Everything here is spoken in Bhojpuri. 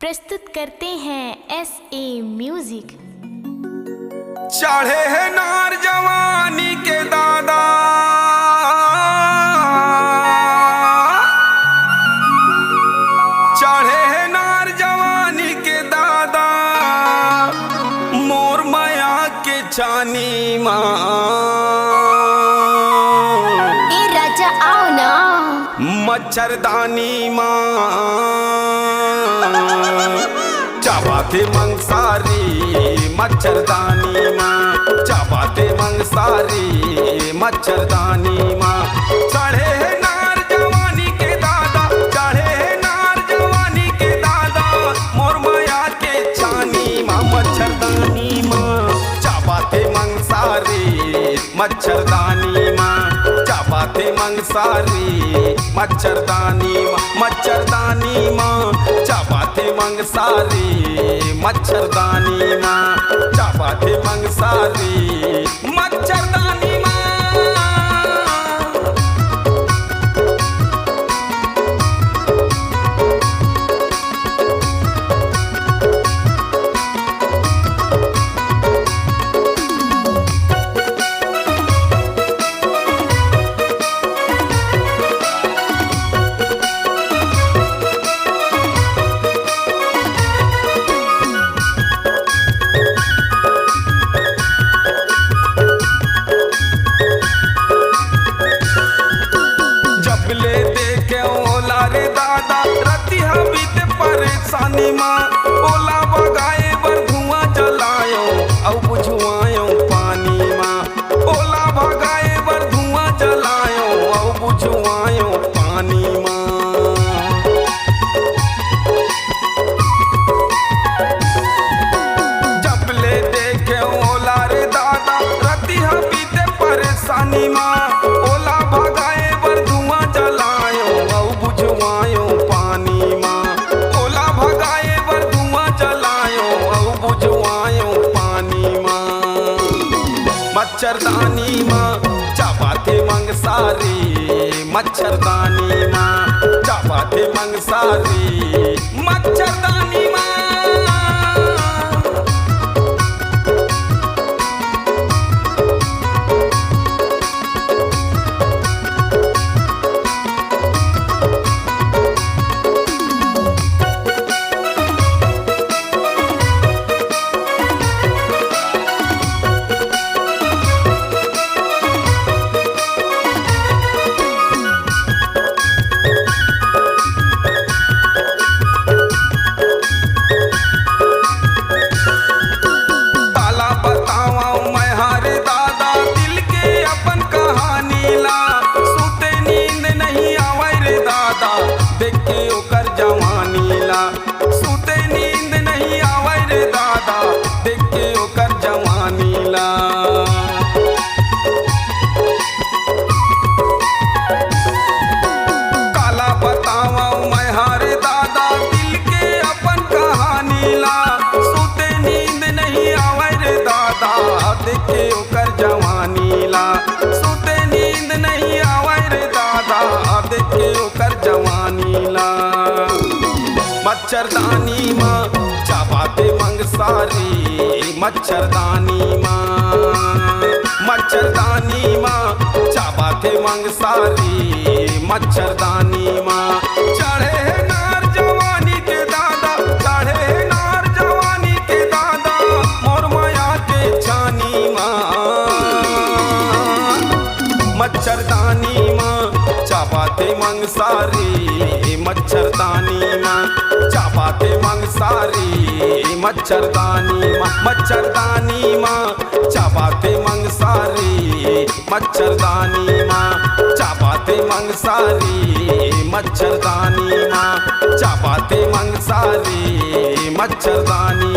प्रस्तुत करते हैं SA म्यूजिक। चढ़े है नार जवानी के दादा, चढ़े है नार जवानी के दादा, मोर माया के चानी माँ। ए राजा आओ ना, मच्छरदानी माँ चाबाते मंगसारी, मच्छरदानी माँ चाबाते मंगसारी, मच्छरदानी माँ। चढ़े है नार जवानी के दादा, चढ़े है नार जवानी के दादा, मोर माया के छानी माँ। मच्छरदानी माँ चाबाते मंगसारी, मच्छरदानी माँ चाबाते मंगसारी, मच्छरदानी माँ। मच्छरदानी माँ चाबाते मंगसारी, मच्छरदानी माँ चाबाते मंगसारी, मच्छरदानी माँ। परेशानी माँ ओला बगाए बर धुआं जलायो औ बुझवायो पानी माँ। ओला भगाए बर धुआं जलायो औ बुझवायो पानी माँ। जब ले देखे ओला रे दादा रतिहा बीते परेशानी माँ। ओला भगाए बर धुआं जलायो औ बुझवायो पानी माँ। मच्छरदानी माँ चाबाते मंगसारी, मच्छरदानी माँ चाबाते मंगसारी, मच्छरदानी माँ। मच्छरदानी माँ चाबाते मंगसारी, मच्छरदानी माँ। मच्छरदानी माँ चाबाते मंगसारी, मच्छरदानी माँ। चढ़े है नार जवानी के दादा, चढ़े है नार जवानी के दादा, मोर माया के छानी माँ। मच्छरदानी माँ चाबाते मंगसारी, मच्छरदानी माँ चाबाते मंगसारी, मच्छरदानी माँ। मच्छरदानी माँ चाबाते मंगसारी, मच्छरदानी माँ चाबाते मंगसारी, मच्छरदानी माँ चाबाते मंगसारी, मच्छरदानी